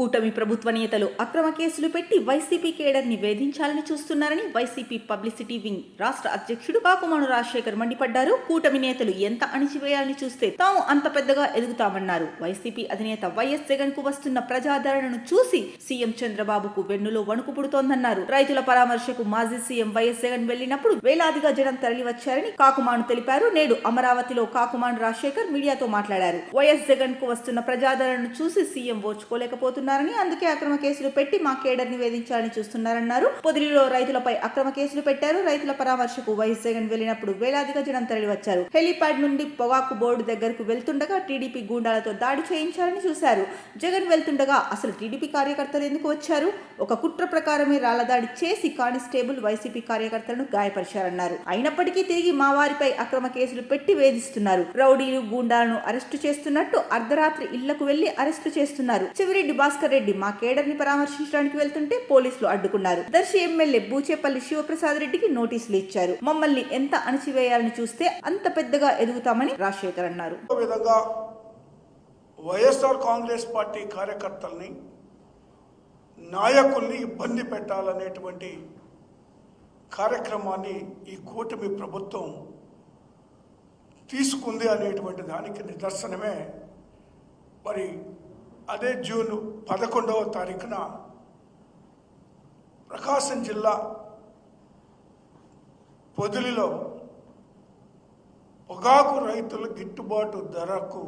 కూటమి ప్రభుత్వ నేతలు అక్రమ కేసులు పెట్టి వైసీపీ కేడర్ని వేధించాలని చూస్తున్నారని వైసీపీ పబ్లిసిటీ వింగ్ రాష్ట్ర అధ్యక్షుడు కాకుమాను రాజశేఖర్ మండిపడ్డారు. కూటమి నేతలు ఎంత అణిచివేయాలని చూస్తే తాము అంత పెద్దగా ఎదుగుతామన్నారు. వైసీపీ అధినేత వైఎస్ జగన్ కు వస్తున్న ప్రజాదరణను చూసి సీఎం చంద్రబాబుకు వెన్నులో వణుకు పుడుతోందన్నారు. రైతుల పరామర్శకు మాజీ సీఎం వైఎస్ జగన్ వెళ్లినప్పుడు వేలాదిగా జనం తరలివచ్చారని కాకుమాను తెలిపారు. నేడు అమరావతిలో కాకుమాను రాజశేఖర్ మీడియాతో మాట్లాడారు. వైఎస్ జగన్ కు వస్తున్న ప్రజాదరణను చూసి సీఎం ఓర్చుకోలేకపోతున్నారు, అందుకే అక్రమ కేసులు పెట్టి మా కేడర్ని వేధించాలని చూస్తున్నారన్నారు. పొదిలిలో రైతులపై అక్రమ కేసులు పెట్టారు. రైతుల పరామర్శకు వైఎస్ జగన్ వెళ్లినప్పుడు వేలాదిగా జనం తరలివచ్చారు. హెలీప్యాడ్ నుండి పొగాకు బోర్డు దగ్గరకు వెళ్తుండగా టీడీపీ గూండాలతో దాడి చేయించాలని చూశారు. జగన్ వెళ్తుండగా అసలు టీడీపీ కార్యకర్తలు ఎందుకు వచ్చారు? ఒక కుట్ర ప్రకారమే రాళ్ల దాడి చేసి కానిస్టేబుల్ వైసీపీ కార్యకర్తలను గాయపరిచారన్నారు. అయినప్పటికీ తిరిగి మా వారిపై అక్రమ కేసులు పెట్టి వేధిస్తున్నారు. రౌడీలు గూండాలను అరెస్టు చేస్తున్నట్టు అర్ధరాత్రి ఇళ్లకు వెళ్లి అరెస్టు చేస్తున్నారు. చివిరెడ్డి భాస్కర్ రెడ్డి మా కేడర్ని పరామర్శించడానికి వెళ్తుంటే పోలీసులు అడ్డుకున్నారు. దర్శి ఎమ్మెల్యే బూచేపల్లి శివప్రసాద్ రెడ్డికి నోటీసులు ఇచ్చారు. మమ్మల్ని ఎంత అణచివేయాలని చూస్తే అంత పెద్దగా ఎదుగుతామని రాజశేఖర్ అన్నారు. వైఎస్ఆర్ కాంగ్రెస్ పార్టీ కార్యకర్తల్ని, నాయకుల్ని ఇబ్బంది పెట్టాలనేటువంటి కార్యక్రమాన్ని ఈ కూటమి ప్రభుత్వం తీసుకుంది అనేటువంటి దానికి నిదర్శనమే మరి అదే జూన్ 11వ తారీఖున ప్రకాశం జిల్లా పొదిలిలో పొగాకు రైతుల గిట్టుబాటు ధరకు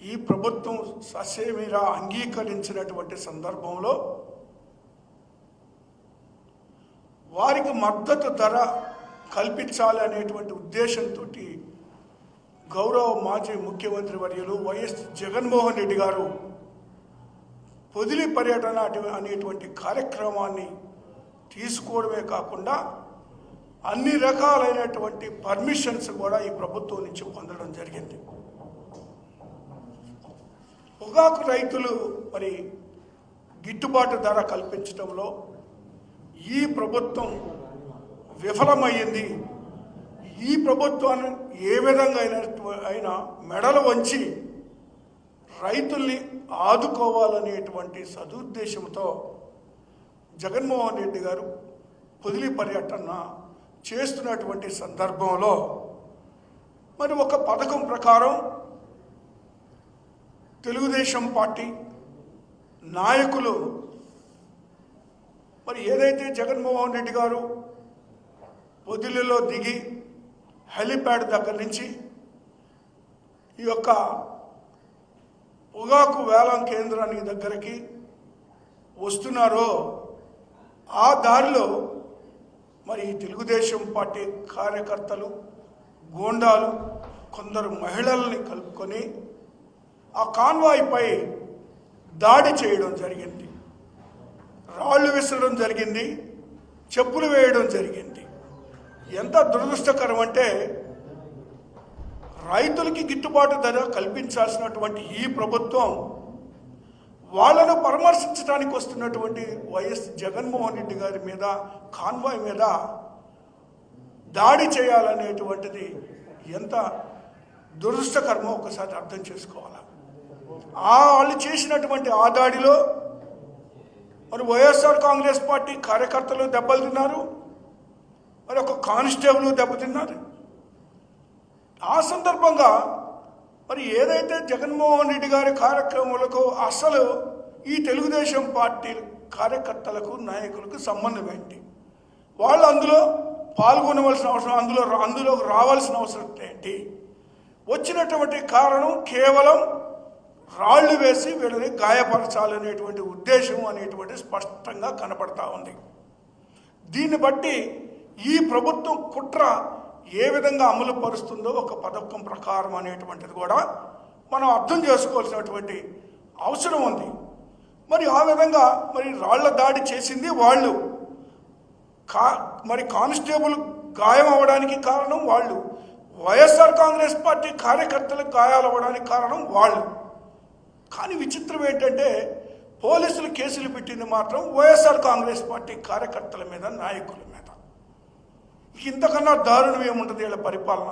ఈ ప్రభుత్వం ససేమిరా అంగీకరించినటువంటి సందర్భంలో వారికి మద్దతు ధర కల్పించాలి అనేటువంటి ఉద్దేశంతో గౌరవ మాజీ ముఖ్యమంత్రి వర్యులు వైఎస్ జగన్మోహన్ రెడ్డి గారు పొదిలి పర్యటన అనేటువంటి కార్యక్రమాన్ని తీసుకోవడమే కాకుండా అన్ని రకాలైనటువంటి పర్మిషన్స్ కూడా ఈ ప్రభుత్వం నుంచి పొందడం జరిగింది. పొగాకు రైతులు మరి గిట్టుబాటు ధర కల్పించడంలో ఈ ప్రభుత్వం విఫలమయ్యింది. ఈ ప్రభుత్వాన్ని ఏ విధంగా అయినా మెడలు వంచి రైతుల్ని ఆదుకోవాలనేటువంటి సదుద్దేశంతో జగన్మోహన్ రెడ్డి గారు పొదిలి పర్యటన చేస్తున్నటువంటి సందర్భంలో మరి ఒక పథకం ప్రకారం తెలుగుదేశం పార్టీ నాయకులు మరి ఏదైతే జగన్మోహన్ రెడ్డి గారు పొదిలిలో దిగి హెలీప్యాడ్ దగ్గర నుంచి ఈ యొక్క పొగాకు వేలం కేంద్రానికి దగ్గరికి వస్తున్నారో ఆ దారిలో మరి తెలుగుదేశం పార్టీ కార్యకర్తలు, గూండాలు, కొందరు మహిళల్ని కలుపుకొని ఆ కాన్వాయ్పై దాడి చేయడం జరిగింది. రాళ్ళు విసరడం జరిగింది, చెప్పులు వేయడం జరిగింది. ఎంత దురదృష్టకరం అంటే రైతులకి గిట్టుబాటు ధర కల్పించాల్సినటువంటి ఈ ప్రభుత్వం వాళ్ళను పరామర్శించడానికి వస్తున్నటువంటి వైఎస్ జగన్మోహన్ రెడ్డి గారి మీద, కాన్వాయ్ మీద దాడి చేయాలనేటువంటిది ఎంత దురదృష్టకరమో ఒకసారి అర్థం చేసుకోవాలి. వాళ్ళు చేసినటువంటి ఆ దాడిలో మరి వైఎస్ఆర్ కాంగ్రెస్ పార్టీ కార్యకర్తలు దెబ్బలు తిన్నారు, మరి ఒక కానిస్టేబుల్ దెబ్బతిన్నారు. ఆ సందర్భంగా మరి ఏదైతే జగన్మోహన్ రెడ్డి గారి కార్యక్రమాలకు అసలు ఈ తెలుగుదేశం పార్టీ కార్యకర్తలకు, నాయకులకు సంబంధం ఏంటి? వాళ్ళు అందులో పాల్గొనవలసిన అవసరం, అందులో రావాల్సిన అవసరం ఏంటి? వచ్చినటువంటి కారణం కేవలం రాళ్లు వేసి వీళ్ళని గాయపరచాలనేటువంటి ఉద్దేశం అనేటువంటి స్పష్టంగా కనపడతా ఉంది. దీన్ని బట్టి ఈ ప్రభుత్వం కుట్ర ఏ విధంగా అమలు పరుస్తుందో ఒక పథకం ప్రకారం అనేటువంటిది కూడా మనం అర్థం చేసుకోవాల్సినటువంటి అవసరం ఉంది. మరి ఆ విధంగా మరి రాళ్ల దాడి చేసింది వాళ్ళు, మరి కానిస్టేబుల్ గాయం అవ్వడానికి కారణం వాళ్ళు, వైఎస్ఆర్ కాంగ్రెస్ పార్టీ కార్యకర్తలకు గాయాలు అవ్వడానికి కారణం వాళ్ళు. కానీ విచిత్రం ఏంటంటే పోలీసులు కేసులు పెట్టింది మాత్రం వైఎస్ఆర్ కాంగ్రెస్ పార్టీ కార్యకర్తల మీద, నాయకుల మీద. ఇంతకన్నా దారుణం ఏముంటుంది వీళ్ళ పరిపాలన?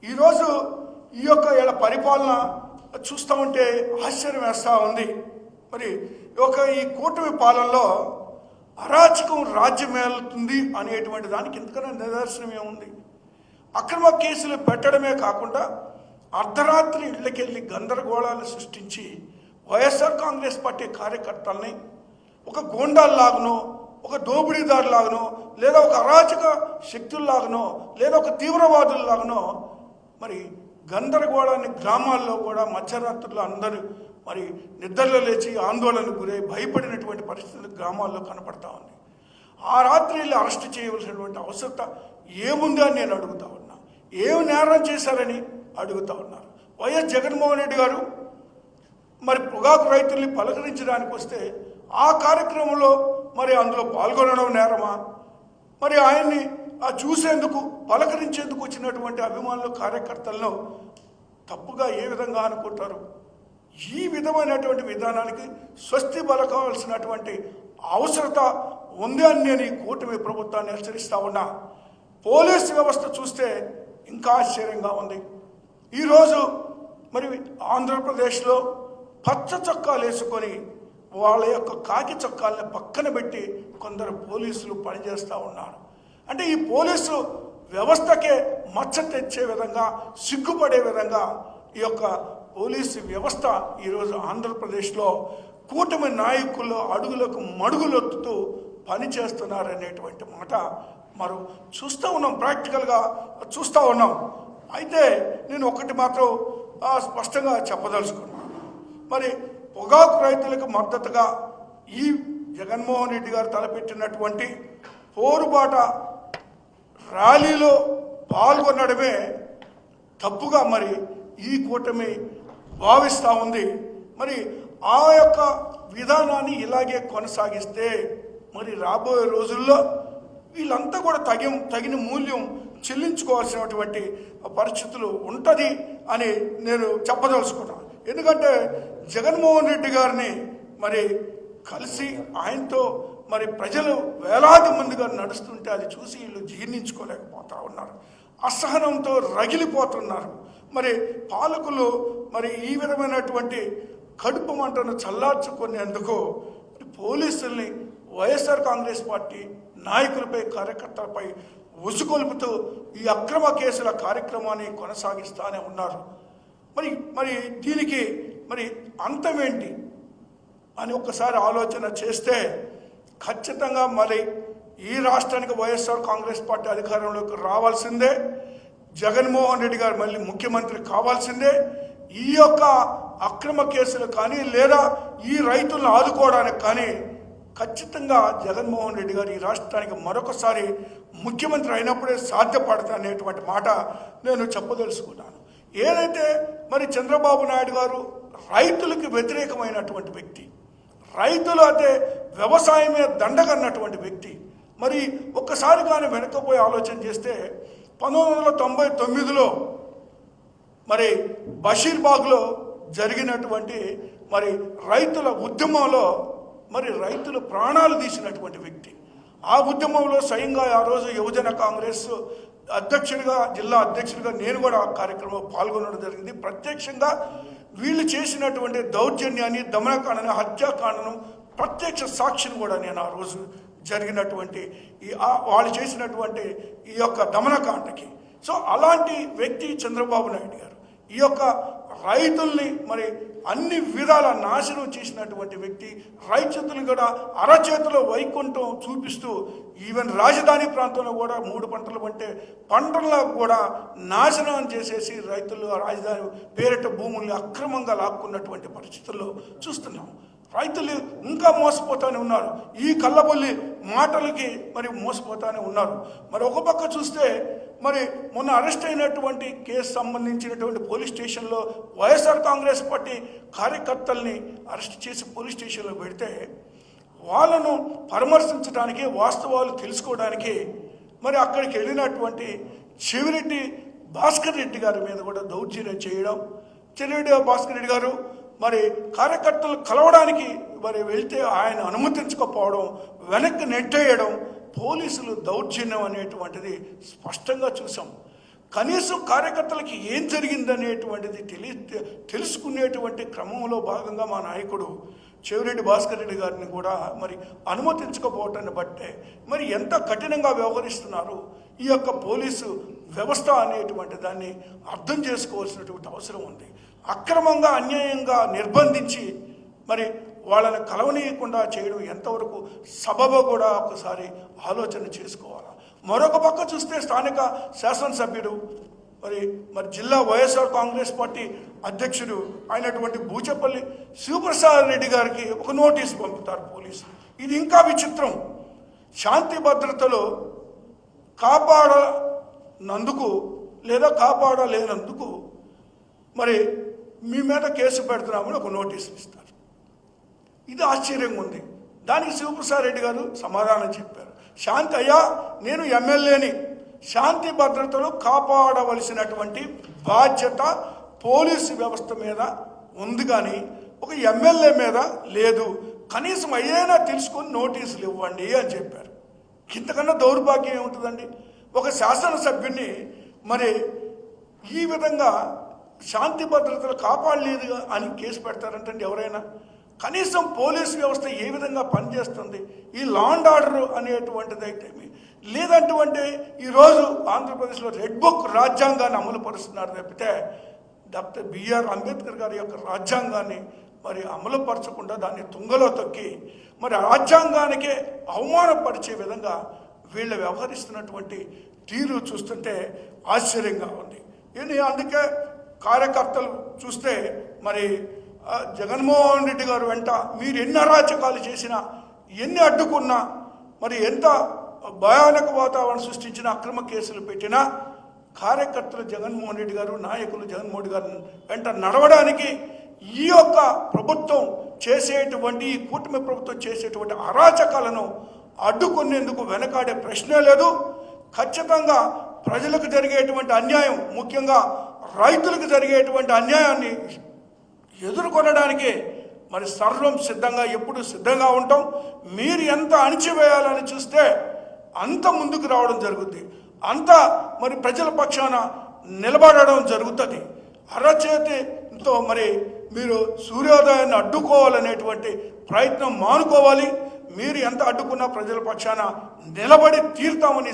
ఈరోజు ఈ యొక్క వీళ్ళ పరిపాలన చూస్తూ ఉంటే ఆశ్చర్యం వేస్తూ ఉంది. మరి ఈ కూటమి పాలనలో అరాచకం రాజ్యమేలుతుంది అనేటువంటి దానికి ఇంతకన్నా నిదర్శనం ఏముంది? అక్రమ కేసులు పెట్టడమే కాకుండా అర్ధరాత్రి ఇళ్ళకెళ్ళి గందరగోళాలు సృష్టించి వైఎస్ఆర్ కాంగ్రెస్ పార్టీ కార్యకర్తల్ని ఒక గూండాల్లాగనో, ఒక దోపిడీదారులాగనో, లేదా ఒక అరాచక శక్తుల్లాగనో, లేదా ఒక తీవ్రవాదుల్లాగనో మరి గందరగోళాన్ని గ్రామాల్లో కూడా మధ్యరాత్రులు అందరూ మరి నిద్రలో లేచి ఆందోళనకు గురై భయపడినటువంటి పరిస్థితులు గ్రామాల్లో కనపడతా ఉంది. ఆ రాత్రి వెళ్ళి అరెస్ట్ చేయవలసినటువంటి అవసరత ఏముంది అని నేను అడుగుతా ఉన్నా. ఏం నేరం చేశారని అడుగుతా ఉన్నారు. వైఎస్ జగన్మోహన్ రెడ్డి గారు మరి పొగాకు రైతుల్ని పలకరించడానికి వస్తే ఆ కార్యక్రమంలో మరి అందులో పాల్గొనడం నేరమా? మరి ఆయన్ని చూసేందుకు పలకరించేందుకు వచ్చినటువంటి అభిమానులు కార్యకర్తలను తప్పుగా ఏ విధంగా అనుకుంటారు? ఈ విధమైనటువంటి విధానానికి స్వస్తి పలకాల్సినటువంటి అవసరత ఉంది అని నేను ఈ కూటమి ప్రభుత్వాన్ని హెచ్చరిస్తా ఉన్నా. పోలీస్ వ్యవస్థ చూస్తే ఇంకా ఆశ్చర్యంగా ఉంది. ఈరోజు మరి ఆంధ్రప్రదేశ్లో పచ్చ చొక్కాలు వేసుకొని వాళ్ళ యొక్క కాకి చొక్కాలని పక్కన పెట్టి కొందరు పోలీసులు పనిచేస్తూ ఉన్నారు. అంటే ఈ పోలీసు వ్యవస్థకే మచ్చ తెచ్చే విధంగా, సిగ్గుపడే విధంగా ఈ యొక్క పోలీసు వ్యవస్థ ఈరోజు ఆంధ్రప్రదేశ్లో కూటమి నాయకుల అడుగులకు మడుగులొత్తుతూ పనిచేస్తున్నారనేటువంటి మాట మనం చూస్తూ ఉన్నాం, ప్రాక్టికల్గా చూస్తూ ఉన్నాం. అయితే నేను ఒకటి మాత్రం స్పష్టంగా చెప్పదలుచుకున్నాను. మరి పొగాకు రైతులకు మద్దతుగా ఈ జగన్మోహన్ రెడ్డి గారు తలపెట్టినటువంటి పోరుబాట ర్యాలీలో పాల్గొనడమే తప్పుగా మరి ఈ కూటమి భావిస్తూ ఉంది. మరి ఆ యొక్క విధానాన్ని ఇలాగే కొనసాగిస్తే మరి రాబోయే రోజుల్లో వీళ్ళంతా కూడా తగిన మూల్యం చెల్లించుకోవాల్సినటువంటి పరిస్థితులు ఉంటుంది అని నేను చెప్పదలుచుకున్నాను. ఎందుకంటే జగన్మోహన్ రెడ్డి గారిని మరి కలిసి ఆయనతో మరి ప్రజలు వేలాది మందిగా నడుస్తుంటే అది చూసి వీళ్ళు జీర్ణించుకోలేకపోతా ఉన్నారు, అసహనంతో రగిలిపోతున్నారు. మరి పాలకులు మరి ఈ విధమైనటువంటి కడుపు మంటను చల్లార్చుకునేందుకు పోలీసుల్ని వైఎస్ఆర్ కాంగ్రెస్ పార్టీ నాయకులపై, కార్యకర్తలపై ఉసుగొల్పుతూ ఈ అక్రమ కేసుల కార్యక్రమాన్ని కొనసాగిస్తూనే ఉన్నారు. మరి దీనికి మరి అంతమేంటి అని ఒక్కసారి ఆలోచన చేస్తే ఖచ్చితంగా మరి ఈ రాష్ట్రానికి వైఎస్ఆర్ కాంగ్రెస్ పార్టీ అధికారంలోకి రావాల్సిందే, జగన్మోహన్ రెడ్డి గారు మళ్ళీ ముఖ్యమంత్రి కావాల్సిందే. ఈ యొక్క అక్రమ కేసులు కానీ లేదా ఈ రైతులను ఆదుకోవడానికి కానీ ఖచ్చితంగా జగన్మోహన్ రెడ్డి గారు ఈ రాష్ట్రానికి మరొకసారి ముఖ్యమంత్రి అయినప్పుడే సాధ్యపడతా అనేటువంటి మాట నేను చెప్పదలుచుకున్నాను. ఏదైతే మరి చంద్రబాబు నాయుడు గారు రైతులకు వ్యతిరేకమైనటువంటి వ్యక్తి, రైతులు అంటే వ్యవసాయమే దండగన్నటువంటి వ్యక్తి. మరి ఒక్కసారి కానీ వెనకపోయి ఆలోచన చేస్తే 1999లో మరి బషీర్బాగ్లో జరిగినటువంటి మరి రైతుల ఉద్యమంలో మరి రైతులు ప్రాణాలు తీసినటువంటి వ్యక్తి. ఆ ఉద్యమంలో స్వయంగా ఆ రోజు యువజన కాంగ్రెస్ అధ్యక్షుడిగా, జిల్లా అధ్యక్షుడిగా నేను కూడా ఆ కార్యక్రమంలో పాల్గొనడం జరిగింది. ప్రత్యక్షంగా వీళ్ళు చేసినటువంటి దౌర్జన్యాన్ని, దమనకాండను, హత్యాకాండను ప్రత్యక్ష సాక్షిని కూడా నేను ఆ రోజు జరిగినటువంటి వాళ్ళు చేసినటువంటి ఈ యొక్క దమనకాండకి. సో అలాంటి వ్యక్తి చంద్రబాబు నాయుడు గారు ఈ యొక్క రైతుల్ని మరి అన్ని విధాల నాశనం చేసినటువంటి వ్యక్తి. రైతులను కూడా అరచేతిలో వైకుంఠం చూపిస్తూ ఈవెన్ రాజధాని ప్రాంతంలో కూడా 3 పంటలు పంటే పంటల్లో కూడా నాశనం చేసేసి రైతులు రాజధాని పేరిట భూముల్ని అక్రమంగా లాక్కున్నటువంటి పరిస్థితుల్లో చూస్తున్నాం. రైతులు ఇంకా మోసపోతానే ఉన్నారు, ఈ కళ్ళబొల్లి మాటలకి మరి మోసపోతానే ఉన్నారు. మరి ఒక పక్క చూస్తే మరి మొన్న అరెస్ట్ అయినటువంటి కేసు సంబంధించినటువంటి పోలీస్ స్టేషన్లో వైఎస్ఆర్ కాంగ్రెస్ పార్టీ కార్యకర్తల్ని అరెస్ట్ చేసి పోలీస్ స్టేషన్లో పెడితే వాళ్ళను పరామర్శించడానికి, వాస్తవాలు తెలుసుకోవడానికి మరి అక్కడికి వెళ్ళినటువంటి చెవిరెడ్డి భాస్కర్ రెడ్డి గారి మీద కూడా దౌర్జన్యం చేయడం, చెవిరెడ్డి భాస్కర్ రెడ్డి గారు మరి కార్యకర్తలు కలవడానికి మరి వెళ్తే ఆయన అనుమతించకపోవడం, వెనక్కి నెట్టేయడం, పోలీసులు దౌర్జన్యం అనేటువంటిది స్పష్టంగా చూసాం. కనీసం కార్యకర్తలకి ఏం జరిగిందనేటువంటిది తెలుసుకునేటువంటి క్రమంలో భాగంగా మా నాయకుడు చెవిరెడ్డి భాస్కర్ రెడ్డి గారిని కూడా మరి అనుమతించకపోవటాన్ని బట్టే మరి ఎంత కఠినంగా వ్యవహరిస్తున్నారు ఈ యొక్క పోలీసు వ్యవస్థ అనేటువంటి దాన్ని అర్థం చేసుకోవాల్సినటువంటి అవసరం ఉంది. అక్రమంగా అన్యాయంగా నిర్బంధించి మరి వాళ్ళని కలవనీయకుండా చేయడం ఎంతవరకు సబబో కూడా ఒకసారి ఆలోచన చేసుకోవాలి. మరొక పక్క చూస్తే స్థానిక శాసనసభ్యుడు మరి జిల్లా వైఎస్ఆర్ కాంగ్రెస్ పార్టీ అధ్యక్షుడు అయినటువంటి బూచపల్లి శివప్రసాద్ రెడ్డి గారికి ఒక నోటీసు పంపుతారు పోలీసులు. ఇది ఇంకా విచిత్రం. శాంతి భద్రతలో కాపాడనందుకు లేదా కాపాడలేనందుకు మరి మీ మీద కేసు పెడుతున్నామని ఒక నోటీసులు ఇస్తారు. ఇది ఆశ్చర్యంగా ఉంది. దానికి శివప్రసాద్ రెడ్డి గారు సమాధానం చెప్పారు. శాంతి అయ్యా, నేను ఎమ్మెల్యేని, శాంతి భద్రతలు కాపాడవలసినటువంటి బాధ్యత పోలీసు వ్యవస్థ మీద ఉంది, కానీ ఒక ఎమ్మెల్యే మీద లేదు. కనీసం అయ్యేనా తెలుసుకొని నోటీసులు ఇవ్వండి అని చెప్పారు. ఇంతకన్నా దౌర్భాగ్యం ఏముంటుందండి? ఒక శాసనసభ్యుడిని మరి ఈ విధంగా శాంతి భద్రతలు కాపాడలేదు అని కేసు పెడతారంటే ఎవరైనా? కనీసం పోలీసు వ్యవస్థ ఏ విధంగా పనిచేస్తుంది, ఈ లా అండ్ ఆర్డర్ అనేటువంటిది అయితే లేదంటే ఈరోజు ఆంధ్రప్రదేశ్లో రెడ్ బుక్ రాజ్యాంగాన్ని అమలు పరుస్తున్నారు తప్పితే డాక్టర్ బిఆర్ అంబేద్కర్ గారి యొక్క రాజ్యాంగాన్ని మరి అమలుపరచకుండా దాన్ని తుంగలో తొక్కి మరి రాజ్యాంగానికే అవమానపరిచే విధంగా వీళ్ళు వ్యవహరిస్తున్నటువంటి తీరు చూస్తుంటే ఆశ్చర్యంగా ఉంది. అందుకే కార్యకర్తలు చూస్తే మరి జగన్మోహన్ రెడ్డి గారు వెంట మీరు ఎన్ని అరాచకాలు చేసినా, ఎన్ని అడ్డుకున్నా, మరి ఎంత భయానక వాతావరణం సృష్టించిన అక్రమ కేసులు పెట్టినా కార్యకర్తలు జగన్మోహన్ రెడ్డి గారు, నాయకులు జగన్మోహన్ రెడ్డి గారు వెంట నడవడానికి ఈ యొక్క ప్రభుత్వం చేసేటువంటి, ఈ కూటమి ప్రభుత్వం చేసేటువంటి అరాచకాలను అడ్డుకునేందుకు వెనకాడే ప్రశ్నే లేదు. ఖచ్చితంగా ప్రజలకు జరిగేటువంటి అన్యాయం, ముఖ్యంగా రైతులకు జరిగేటువంటి అన్యాయాన్ని ఎదుర్కొనడానికి మరి సర్వం సిద్ధంగా, ఎప్పుడు సిద్ధంగా ఉంటాం. మీరు ఎంత అణిచివేయాలని చూస్తే అంత ముందుకు రావడం జరుగుతుంది, అంత మరి ప్రజల పక్షాన నిలబడడం జరుగుతుంది. అరచేతితో మరి మీరు సూర్యోదయాన్ని అడ్డుకోవాలనేటువంటి ప్రయత్నం మానుకోవాలి. మీరు ఎంత అడ్డుకున్నా ప్రజల పక్షాన నిలబడి తీరుతామని